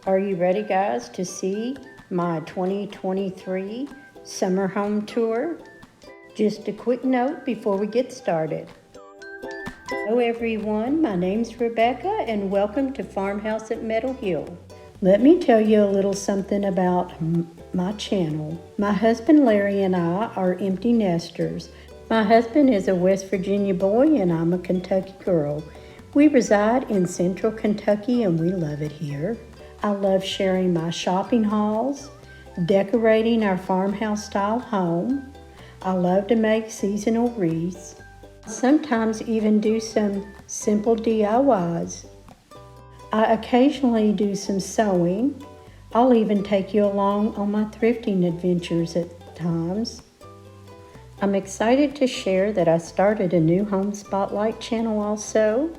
Are you ready, guys, to see my 2023 summer home tour? Just a quick note before we get started. Hello everyone, my name's Rebecca and welcome to Farmhouse at Meadow Hill. Let me tell you a little something about my channel. My husband Larry and I are empty nesters. My husband is a West Virginia boy and I'm a Kentucky girl. We reside in central Kentucky and we love it here. I love sharing my shopping hauls, decorating our farmhouse style home. I love to make seasonal wreaths. Sometimes even do some simple DIYs. I occasionally do some sewing. I'll even take you along on my thrifting adventures at times. I'm excited to share that I started a new home spotlight channel also.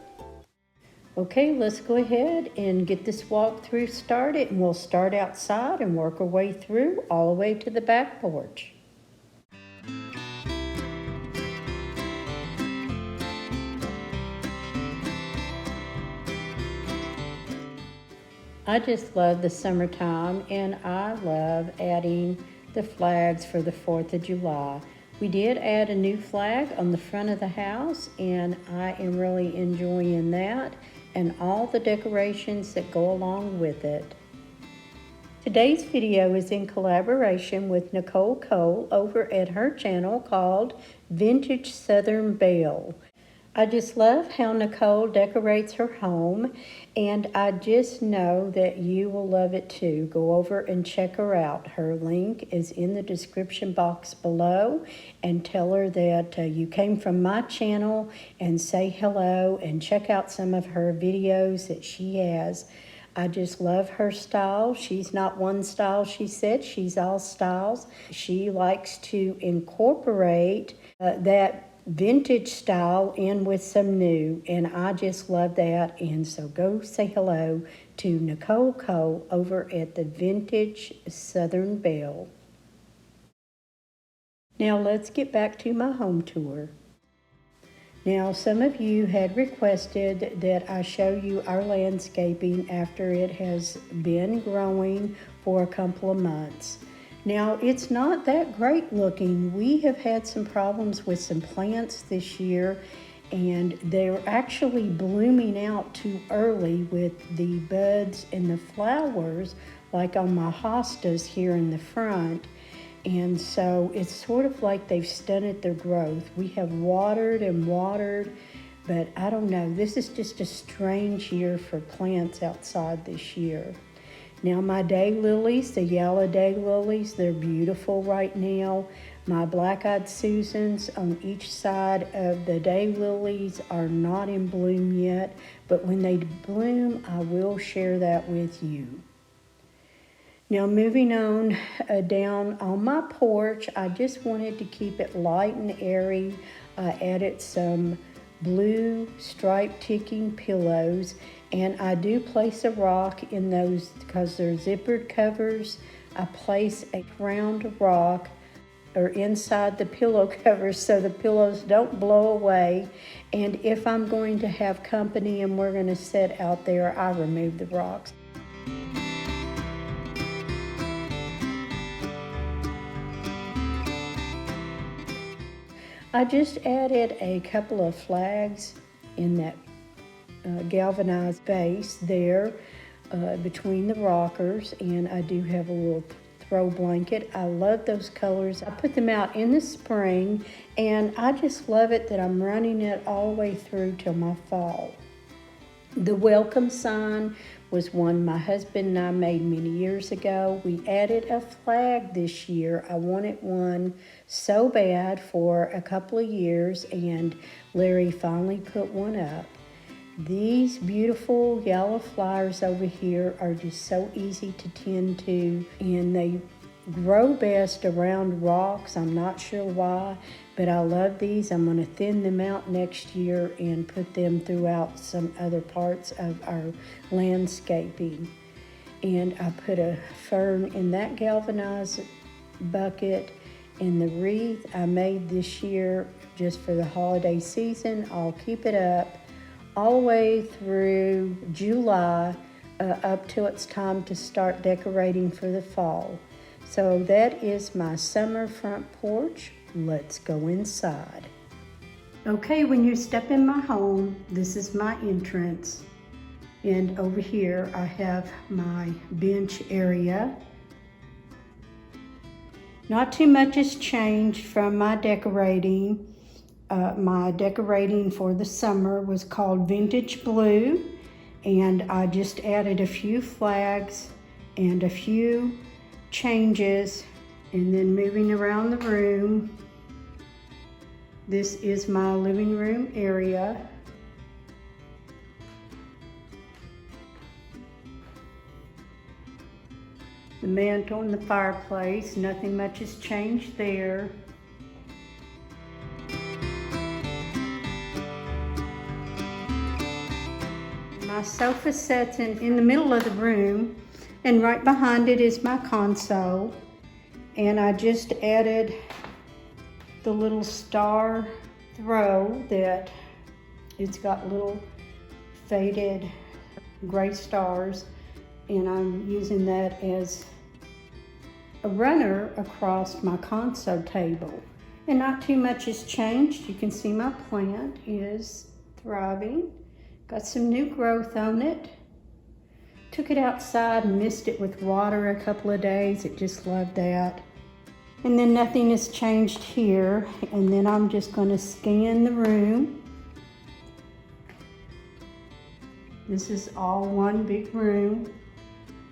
Okay, let's go ahead and get this walkthrough started, and we'll start outside and work our way through all the way to the back porch. I just love the summertime, and I love adding the flags for the 4th of July. We did add a new flag on the front of the house, and I am really enjoying that and all the decorations that go along with it. Today's video is in collaboration with Nicole Cole over at her channel called Vintage Southern Belle. I just love how Nicole decorates her home, and I just know that you will love it too. Go over and check her out. Her link is in the description box below, and tell her that you came from my channel and say hello and check out some of her videos that she has. I just love her style. She's not one style, she said. She's all styles. She likes to incorporate that vintage style in with some new, and I just love that. And so go say hello to Nicole Cole over at the Vintage Southern Belle. Now let's get back to my home tour. Now some of you had requested that I show you our landscaping after it has been growing for a couple of months. Now, it's not that great looking. We have had some problems with some plants this year, and they're actually blooming out too early with the buds and the flowers, like on my hostas here in the front. And so it's sort of like they've stunted their growth. We have watered and watered, but I don't know. This is just a strange year for plants outside this year. Now my daylilies, the yellow daylilies, they're beautiful right now. My black-eyed Susans on each side of the daylilies are not in bloom yet, but when they bloom, I will share that with you. Now moving on down on my porch, I just wanted to keep it light and airy. I added some blue striped ticking pillows, and I do place a rock in those because they're zippered covers. I place a round rock or inside the pillow covers so the pillows don't blow away. And if I'm going to have company and we're going to sit out there, I remove the rocks. I just added a couple of flags in that galvanized base there between the rockers, and I do have a little throw blanket. I love those colors. I put them out in the spring, and I just love it that I'm running it all the way through till my fall. The welcome sign was one my husband and I made many years ago. We added a flag this year. I wanted one so bad for a couple of years, and Larry finally put one up. These beautiful yellow flowers over here are just so easy to tend to, and they grow best around rocks. I'm not sure why, but I love these. I'm going to thin them out next year and put them throughout some other parts of our landscaping. And I put a fern in that galvanized bucket. And the wreath I made this year just for the holiday season, I'll keep it up all the way through July up till it's time to start decorating for the fall. So that is my summer front porch. Let's go inside. Okay, when you step in my home, this is my entrance. And over here I have my bench area. Not too much has changed from my decorating. My decorating for the summer was called Vintage Blue, and I just added a few flags and a few changes, and then moving around the room. This is my living room area. The mantle and the fireplace, nothing much has changed there. My sofa sits in the middle of the room, and right behind it is my console. And I just added the little star throw that it's got little faded gray stars, and I'm using that as a runner across my console table. And not too much has changed. You can see my plant is thriving. Got some new growth on it. Took it outside and missed it with water a couple of days. It just loved that. And then nothing has changed here. And then I'm just going to scan the room. This is all one big room.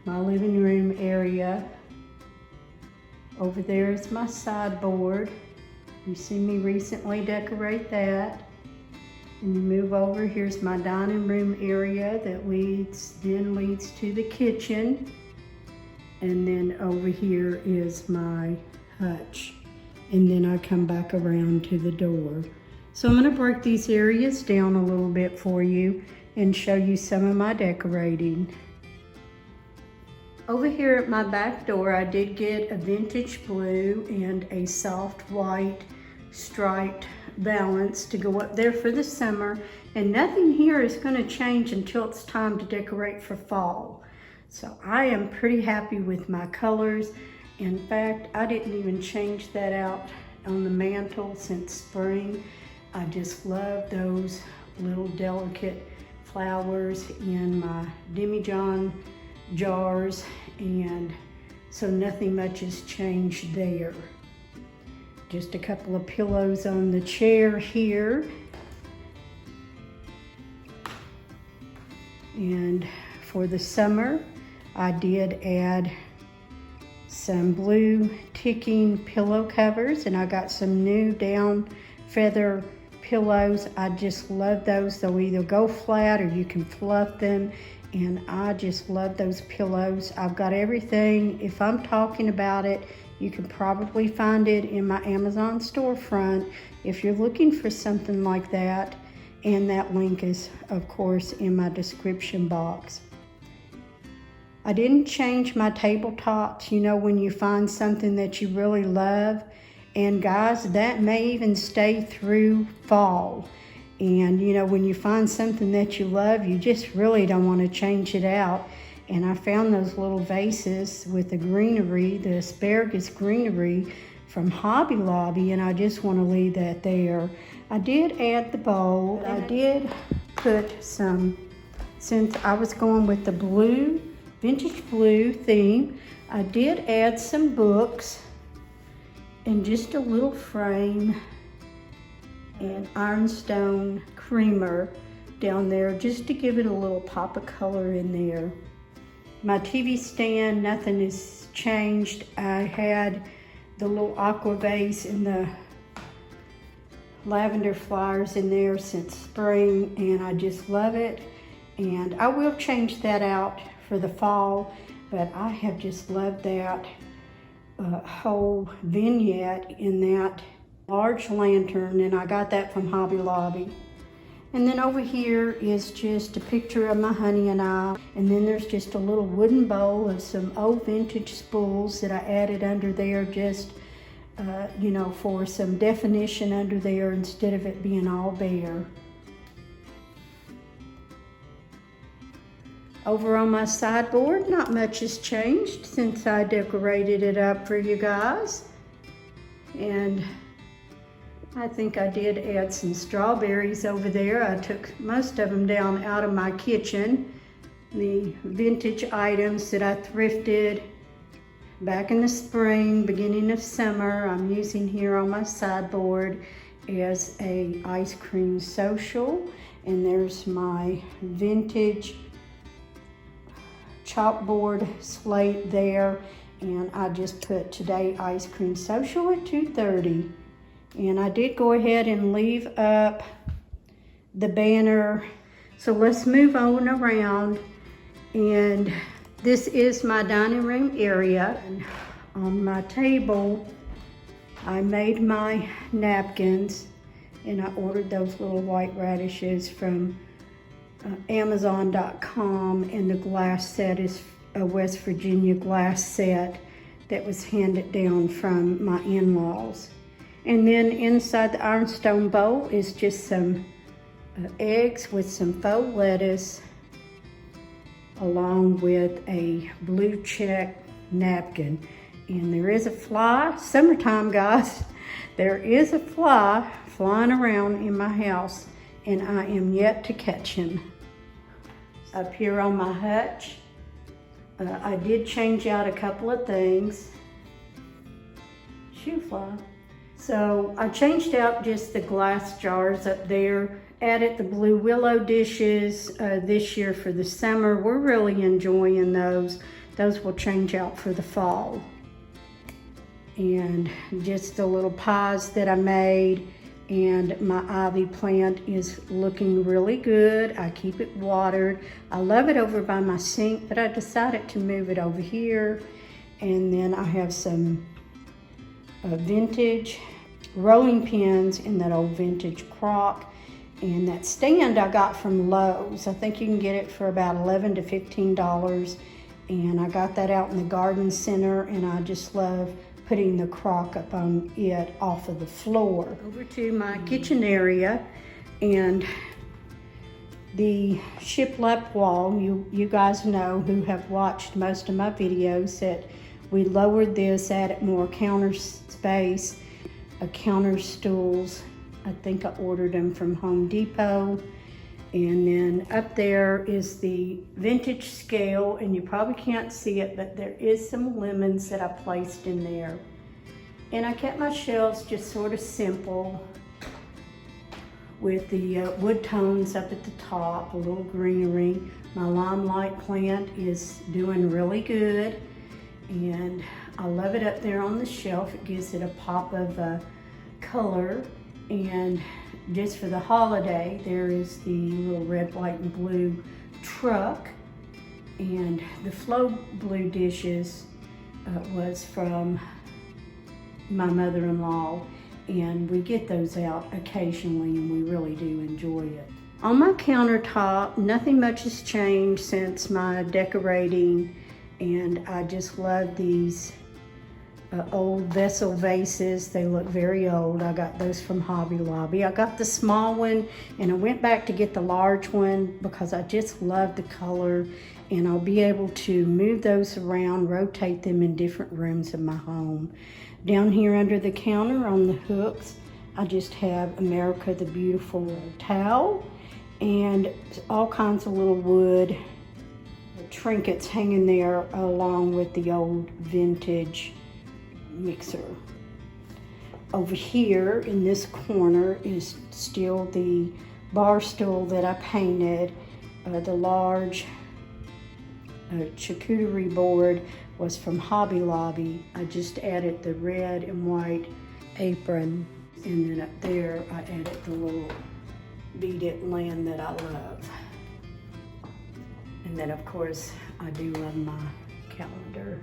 My living room area. Over there is my sideboard. You see me recently decorate that. And you move over, here's my dining room area that leads to the kitchen. And then over here is my hutch. And then I come back around to the door. So I'm gonna break these areas down a little bit for you and show you some of my decorating. Over here at my back door, I did get a vintage blue and a soft white striped valance to go up there for the summer, and nothing here is going to change until it's time to decorate for fall. So I am pretty happy with my colors. In fact, I didn't even change that out on the mantle since spring. I just love those little delicate flowers in my demijohn jars, and so nothing much has changed there. Just a couple of pillows on the chair here. And for the summer, I did add some blue ticking pillow covers, and I got some new down feather pillows. I just love those. They'll either go flat or you can fluff them, and I just love those pillows. I've got everything. If I'm talking about it, you can probably find it in my Amazon storefront if you're looking for something like that. And that link is, of course, in my description box. I didn't change my tabletops. You know, when you find something that you really love, and guys, that may even stay through fall. And you know, when you find something that you love, you just really don't want to change it out. And I found those little vases with the greenery, the asparagus greenery from Hobby Lobby, and I just want to leave that there. I did add the bowl. I did put some, since I was going with the blue, vintage blue theme, I did add some books and just a little frame and ironstone creamer down there just to give it a little pop of color in there. My TV stand, nothing has changed. I had the little aqua vase and the lavender flowers in there since spring, and I just love it. And I will change that out for the fall, but I have just loved that whole vignette in that large lantern, and I got that from Hobby Lobby. And then over here is just a picture of my honey and I. And then there's just a little wooden bowl of some old vintage spools that I added under there just, you know, for some definition under there instead of it being all bare. Over on my sideboard, not much has changed since I decorated it up for you guys. And I think I did add some strawberries over there. I took most of them down out of my kitchen. The vintage items that I thrifted back in the spring, beginning of summer, I'm using here on my sideboard as a ice cream social. And there's my vintage chalkboard slate there. And I just put today ice cream social at 2:30. And I did go ahead and leave up the banner. So let's move on around. And this is my dining room area. And on my table, I made my napkins, and I ordered those little white radishes from Amazon.com, and the glass set is a West Virginia glass set that was handed down from my in-laws. And then inside the ironstone bowl is just some eggs with some faux lettuce, along with a blue check napkin. And there is a fly, summertime guys, there is a fly flying around in my house, and I am yet to catch him. Up here on my hutch, I did change out a couple of things. Shoe fly. So I changed out just the glass jars up there, added the blue willow dishes this year for the summer. We're really enjoying those. Those will change out for the fall. And just the little pies that I made, and my ivy plant is looking really good. I keep it watered. I love it over by my sink, but I decided to move it over here. And then I have some vintage rolling pins in that old vintage crock. And that stand I got from Lowe's. I think you can get it for about $11 to $15. And I got that out in the garden center, and I just love putting the crock up on it off of the floor. Over to my kitchen area, and the shiplap wall. You guys know, who have watched most of my videos, that we lowered this, added more counter space, counter stools. I think I ordered them from Home Depot. And then up there is the vintage scale, and you probably can't see it, but there is some lemons that I placed in there. And I kept my shelves just sort of simple, with the wood tones up at the top, a little greenery. My limelight plant is doing really good, and I love it up there on the shelf. It gives it a pop of color. And just for the holiday, there is the little red, white, and blue truck. And the Flow Blue dishes was from my mother-in-law, and we get those out occasionally, and we really do enjoy it. On my countertop, nothing much has changed since my decorating, and I just love these old vessel vases. They look very old. I got those from Hobby Lobby. I got the small one, and I went back to get the large one because I just love the color, and I'll be able to move those around, rotate them in different rooms of my home. Down here under the counter on the hooks, I just have America the Beautiful towel, and all kinds of little wood trinkets hanging there, along with the old vintage mixer. Over here in this corner is still the bar stool that I painted. The large charcuterie board was from Hobby Lobby. I just added the red and white apron, and then up there I added the little beaded land that I love. And then of course I do love my calendar.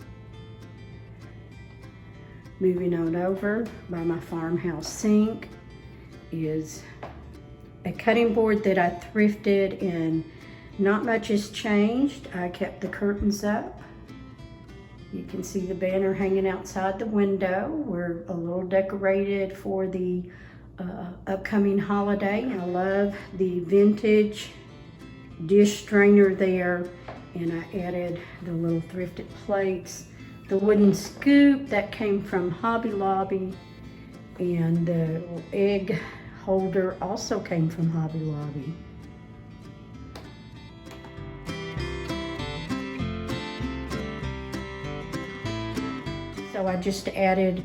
Moving on over by my Farmhouse sink is a cutting board that I thrifted, and not much has changed. I kept the curtains up. You can see the banner hanging outside the window. We're a little decorated for the upcoming holiday. I love the vintage dish strainer there, And I added the little thrifted plates, the wooden scoop that came from Hobby Lobby, and the egg holder also came from Hobby Lobby. So I just added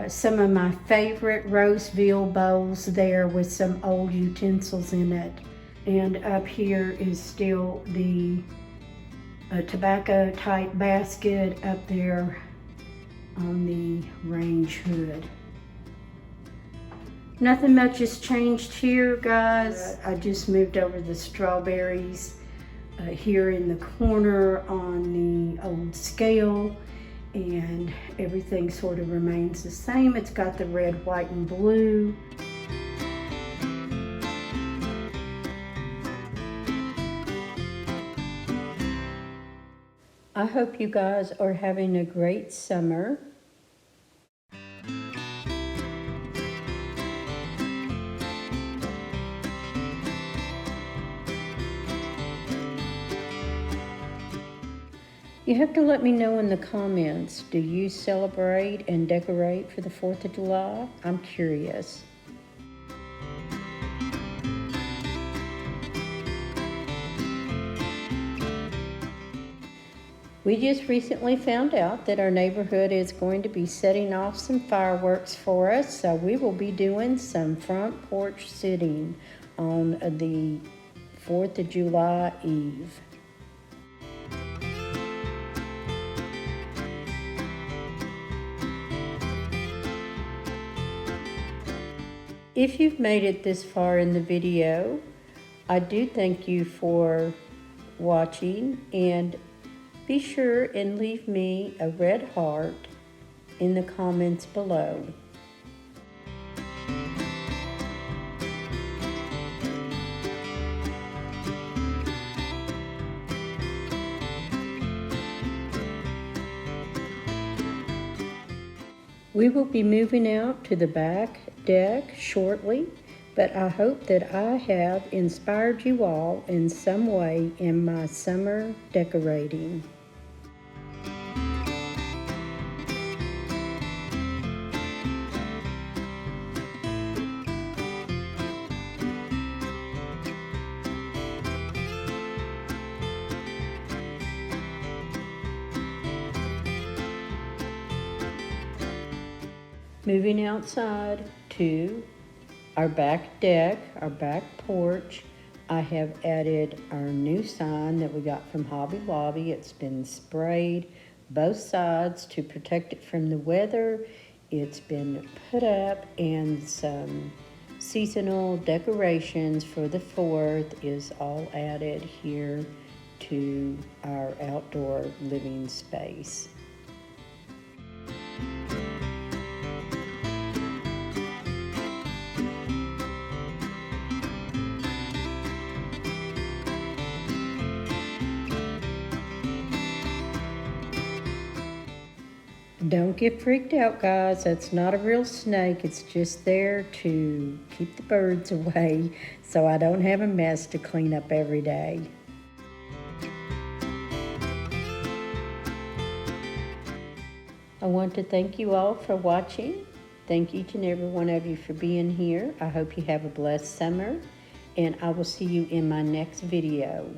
some of my favorite Roseville bowls there with some old utensils in it. And up here is still the tobacco type basket up there on the range hood. Nothing much has changed here, guys. I just moved over the strawberries here in the corner on the old scale, and everything sort of remains the same. It's got the red, white, and blue. I hope you guys are having a great summer. You have to let me know in the comments, do you celebrate and decorate for the 4th of July? I'm curious. We just recently found out that our neighborhood is going to be setting off some fireworks for us, so we will be doing some front porch sitting on the 4th of July Eve. If you've made it this far in the video, I do thank you for watching, and be sure and leave me a red heart in the comments below. We will be moving out to the back deck shortly, but I hope that I have inspired you all in some way in my summer decorating. Moving outside to our back deck, our back porch, I have added our new sign that we got from Hobby Lobby. It's been sprayed both sides to protect it from the weather. It's been put up, and some seasonal decorations for the 4th is all added here to our outdoor living space. Don't get freaked out, guys. That's not a real snake. It's just there to keep the birds away so I don't have a mess to clean up every day. I want to thank you all for watching. Thank each and every one of you for being here. I hope you have a blessed summer, and I will see you in my next video.